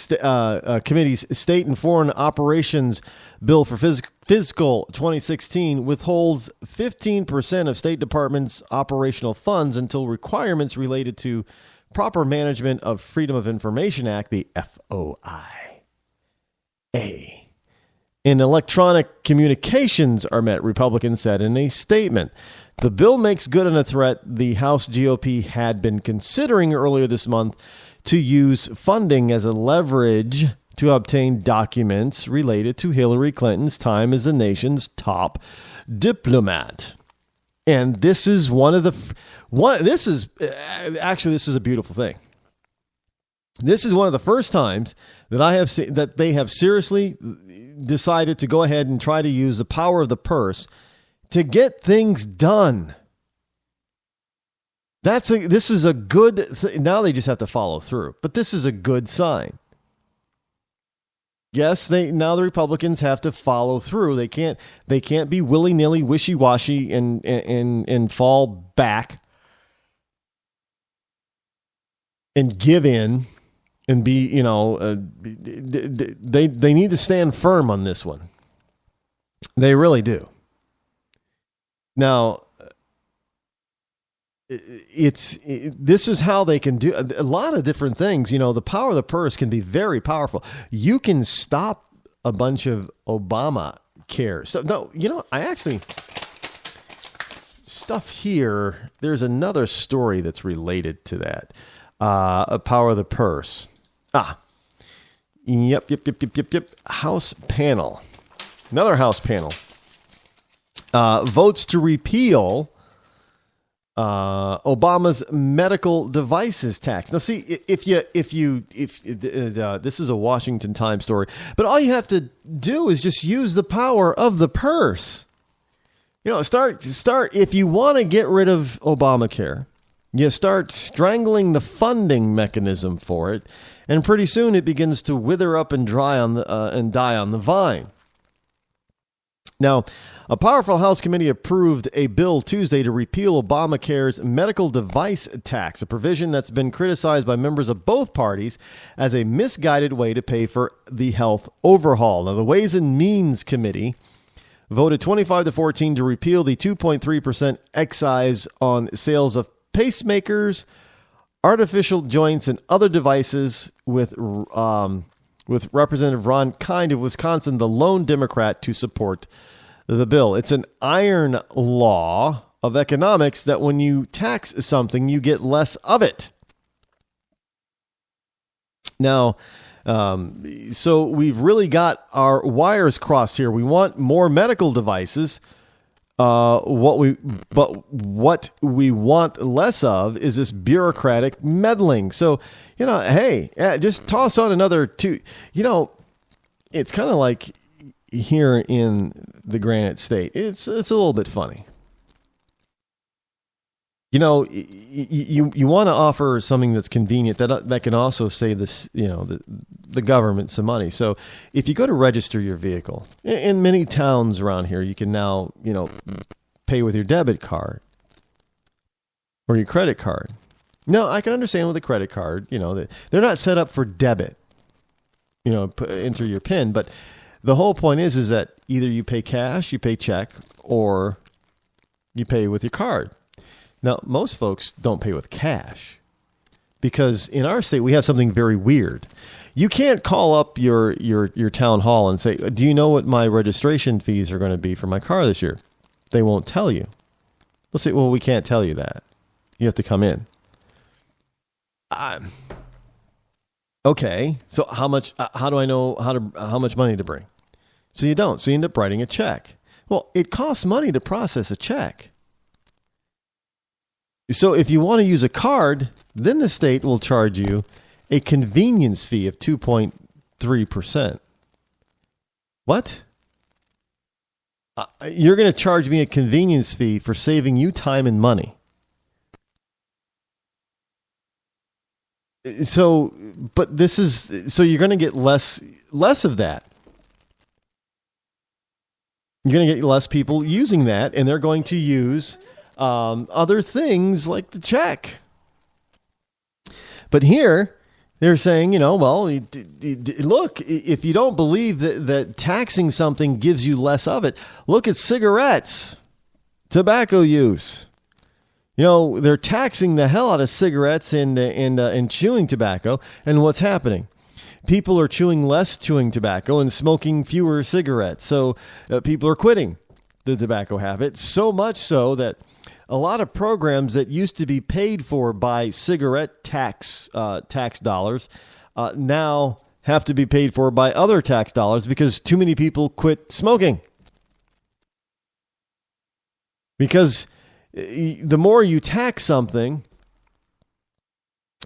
Committee's State and Foreign Operations Bill for Fiscal 2016 withholds 15% of State Department's operational funds until requirements related to proper management of Freedom of Information Act, the FOIA, in electronic communications are met, Republicans said in a statement. The bill makes good on a threat the House GOP had been considering earlier this month to use funding as a leverage to obtain documents related to Hillary Clinton's time as the nation's top diplomat. And this is this is a beautiful thing. This is one of the first times that I have seen that they have seriously decided to go ahead and try to use the power of the purse to get things done. This is a good now they just have to follow through, but this is a good sign. Yes, now the Republicans have to follow through. They can't be willy-nilly, wishy-washy and fall back and give in and be, they need to stand firm on this one. They really do. Now, this is how they can do a lot of different things. The power of the purse can be very powerful. You can stop a bunch of Obamacare. So no, I actually stuff here. There's another story that's related to that. A power of the purse. Yep. House panel. Another House panel votes to repeal Obama's medical devices tax. Now, see, if this is a Washington Times story, but all you have to do is just use the power of the purse. Start. If you want to get rid of Obamacare, you start strangling the funding mechanism for it, and pretty soon it begins to wither up and die on the vine. Now, a powerful House committee approved a bill Tuesday to repeal Obamacare's medical device tax, a provision that's been criticized by members of both parties as a misguided way to pay for the health overhaul. Now, the Ways and Means Committee voted 25-14 to repeal the 2.3% excise on sales of pacemakers, artificial joints, and other devices with Representative Ron Kind of Wisconsin, the lone Democrat to support the bill. It's an iron law of economics that when you tax something, you get less of it. Now, so we've really got our wires crossed here. We want more medical devices. What we want less of is this bureaucratic meddling. So, hey, just toss on another two. It's kind of like here in the Granite State. It's a little bit funny. You want to offer something that's convenient that can also save this, the government some money. So if you go to register your vehicle in many towns around here, you can now, pay with your debit card or your credit card. Now, I can understand with a credit card, they're not set up for debit, enter your PIN, but the whole point is that either you pay cash, you pay check, or you pay with your card. Now, most folks don't pay with cash because in our state, we have something very weird. You can't call up your town hall and say, do you know what my registration fees are going to be for my car this year? They won't tell you. They'll say, well, we can't tell you that. You have to come in. Okay, so how much? How do I know how much money to bring? So you don't. So you end up writing a check. Well, it costs money to process a check. So if you want to use a card, then the state will charge you a convenience fee of 2.3%. What? You're going to charge me a convenience fee for saving you time and money. So, but this is, so you're going to get less of that. You're going to get less people using that, and they're going to use other things like the check. But here, They're saying, well, look, if you don't believe that taxing something gives you less of it, look at cigarettes, tobacco use. They're taxing the hell out of cigarettes and chewing tobacco. And what's happening? People are chewing less chewing tobacco and smoking fewer cigarettes. So people are quitting the tobacco habit, so much so that a lot of programs that used to be paid for by cigarette tax dollars now have to be paid for by other tax dollars because too many people quit smoking. Because the more you tax something,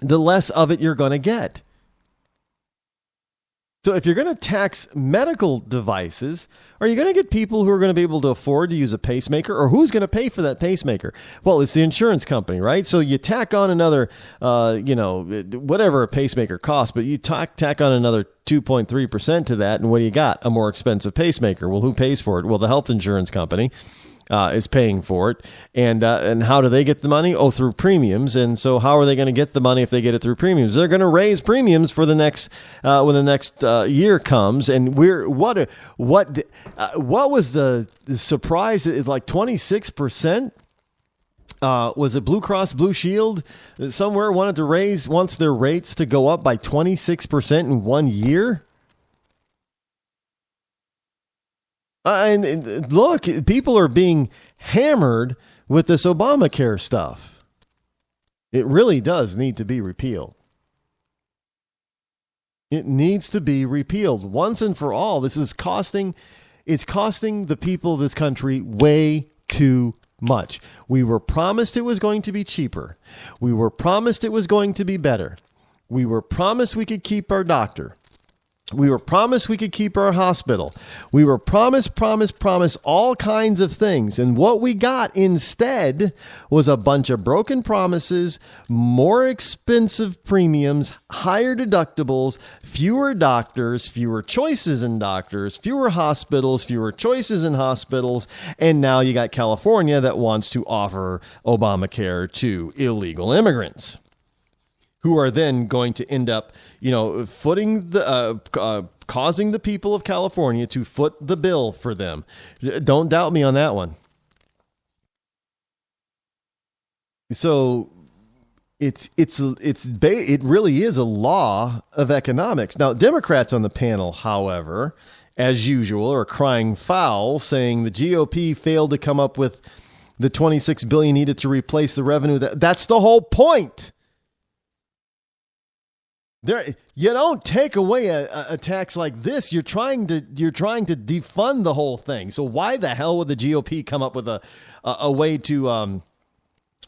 the less of it you're going to get. So if you're going to tax medical devices, are you going to get people who are going to be able to afford to use a pacemaker, or who's going to pay for that pacemaker? Well, it's the insurance company, right? So you tack on another, whatever a pacemaker costs, but you tack on another 2.3% to that, and what do you got? A more expensive pacemaker. Well, who pays for it? Well, the health insurance company is paying for it. And how do they get the money? Oh, through premiums. And so how are they going to get the money if they get it through premiums? They're going to raise premiums for the next when the next year comes. And what was the surprise? It's like 26%. Was it Blue Cross Blue Shield somewhere wants their rates to go up by 26% in 1 year? And look, people are being hammered with this Obamacare stuff. It really does need to be repealed. It needs to be repealed once and for all. It's costing the people of this country way too much. We were promised it was going to be cheaper. We were promised it was going to be better. We were promised we could keep our doctor. We were promised we could keep our hospital. We were promised all kinds of things. And what we got instead was a bunch of broken promises, more expensive premiums, higher deductibles, fewer doctors, fewer choices in doctors, fewer hospitals, fewer choices in hospitals. And now you got California that wants to offer Obamacare to illegal immigrants, who are then going to end up, causing the people of California to foot the bill for them. Don't doubt me on that one. So it really is a law of economics. Now, Democrats on the panel, however, as usual, are crying foul, saying the GOP failed to come up with the $26 billion needed to replace the revenue. That's the whole point. You don't take away a tax like this. You're trying to defund the whole thing. So why the hell would the GOP come up with a way to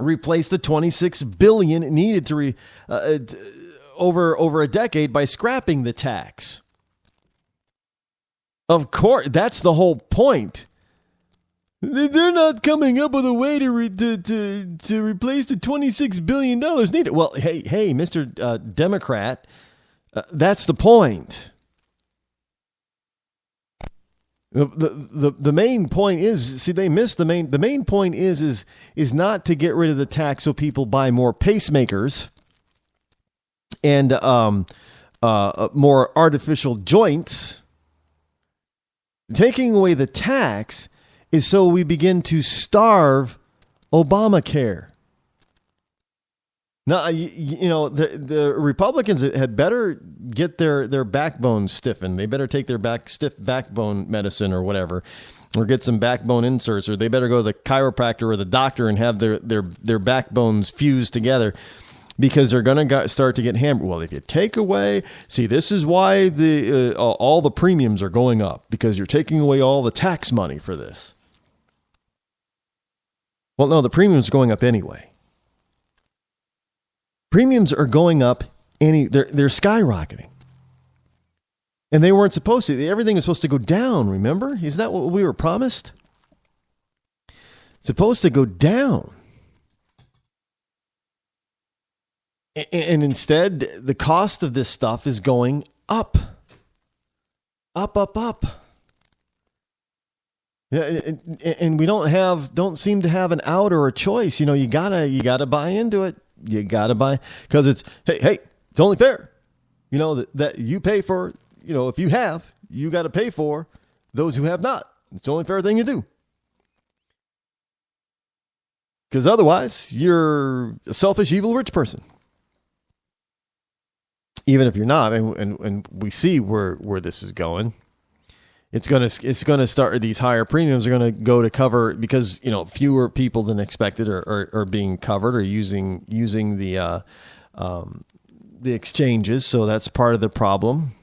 replace the $26 billion needed to over a decade by scrapping the tax? Of course, that's the whole point. They're not coming up with a way to replace the $26 billion needed. Well, hey, Mr. Democrat, that's the point. The main point is, see, they missed the main. The main point is not to get rid of the tax so people buy more pacemakers and more artificial joints. Taking away the tax is so we begin to starve Obamacare. Now, the Republicans had better get their backbone stiffened. They better take their stiff backbone medicine or whatever, or get some backbone inserts, or they better go to the chiropractor or the doctor and have their backbones fused together, because they're going to start to get hammered. Well, if you take away, see, this is why all the premiums are going up, because you're taking away all the tax money for this. Well, no, the premiums are going up anyway. Premiums are going up they're skyrocketing. And they weren't supposed to. Everything is supposed to go down, remember? Isn't that what we were promised? It's supposed to go down. And instead, the cost of this stuff is going up. Up. Yeah, and we don't seem to have an out or a choice. You gotta buy into it. You gotta buy, because it's hey, it's only fair. You know, that you pay for, you know, if you have, you got to pay for those who have not. It's the only fair thing to do. Because otherwise, you're a selfish, evil, rich person. Even if you're not, and we see where this is going. It's gonna start. These higher premiums are gonna go to cover, because, you know, fewer people than expected are being covered or using the exchanges. So that's part of the problem.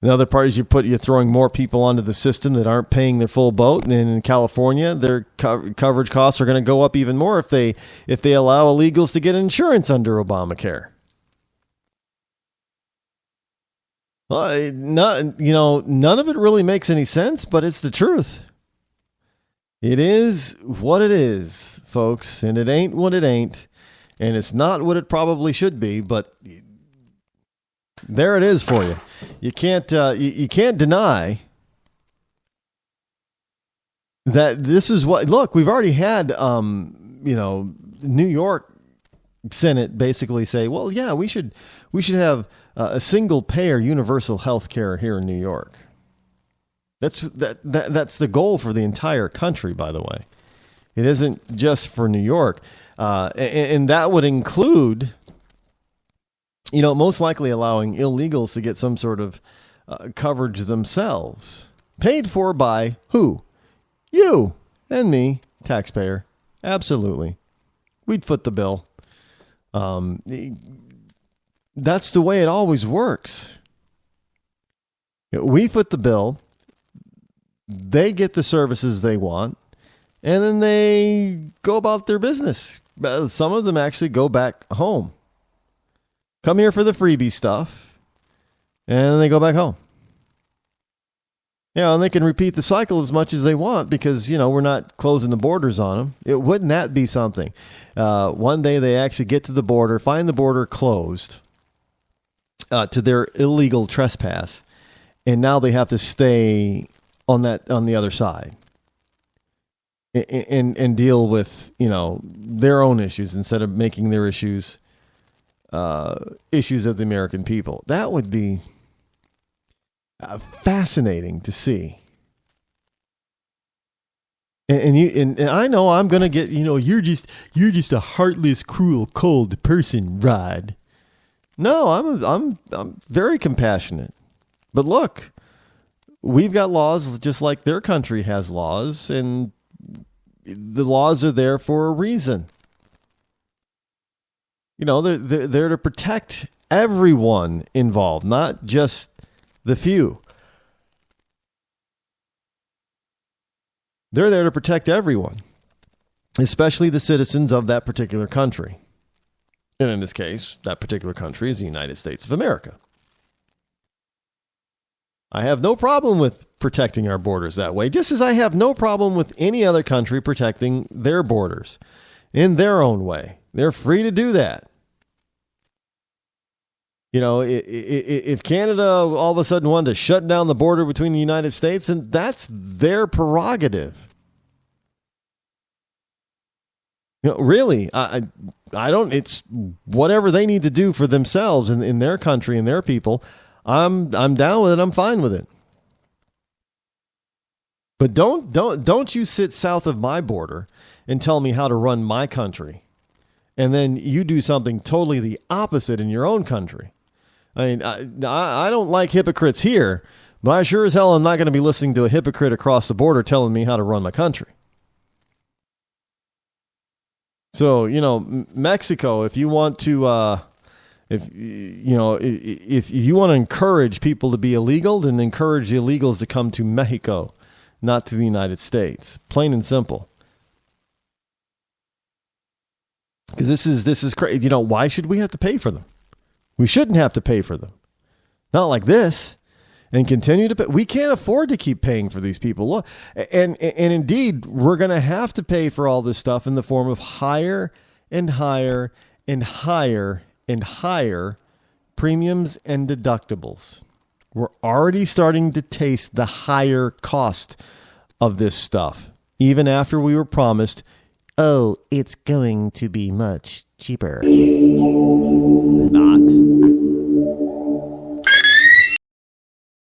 The other part is you're throwing more people onto the system that aren't paying their full boat. And in California, their coverage costs are going to go up even more if they allow illegals to get insurance under Obamacare. Well, none of it really makes any sense, but it's the truth. It is what it is, folks, and it ain't what it ain't, and it's not what it probably should be, but there it is for you. You can't deny that this is what. Look, we've already had New York Senate basically say, well, yeah, we should have a single payer universal health care here in New York. That's the goal for the entire country, by the way. It isn't just for New York, and that would include, you know, most likely allowing illegals to get some sort of coverage themselves, paid for by who? You and me, taxpayer. Absolutely, we'd foot the bill. That's the way it always works. We foot the bill, they get the services they want, and then they go about their business. Some of them actually go back home. Come here for the freebie stuff, and then they go back home. And they can repeat the cycle as much as they want because, you know, we're not closing the borders on them. Wouldn't that be something? One day they actually get to the border, find the border closed to their illegal trespass, and now they have to stay on the other side and deal with, you know, their own issues instead of making their issues of the American people. That would be fascinating to see. And I know I'm gonna get, you know, you're just a heartless, cruel, cold person, Rod. No, I'm very compassionate. But look, we've got laws just like their country has laws, and the laws are there for a reason. You know, they're there to protect everyone involved, not just the few. They're there to protect everyone, especially the citizens of that particular country. And in this case, that particular country is the United States of America. I have no problem with protecting our borders that way, just as I have no problem with any other country protecting their borders in their own way. They're free to do that. You know, if Canada all of a sudden wanted to shut down the border between the United States, and that's their prerogative. You know, really, I don't. It's whatever they need to do for themselves in their country and their people. I'm down with it. I'm fine with it. But don't you sit south of my border and tell me how to run my country, and then you do something totally the opposite in your own country. I mean, I don't like hypocrites here, but I sure as hell am not going to be listening to a hypocrite across the border telling me how to run my country. So, you know, Mexico, if you want to, if you want to encourage people to be illegal, then encourage the illegals to come to Mexico, not to the United States. Plain and simple. Because this is crazy. You know, why should we have to pay for them? We shouldn't have to pay for them. Not like this. And continue to pay. We can't afford to keep paying for these people. Look, and indeed, we're going to have to pay for all this stuff in the form of higher and higher and higher and higher premiums and deductibles. We're already starting to taste the higher cost of this stuff, even after we were promised, oh, it's going to be much cheaper. Not.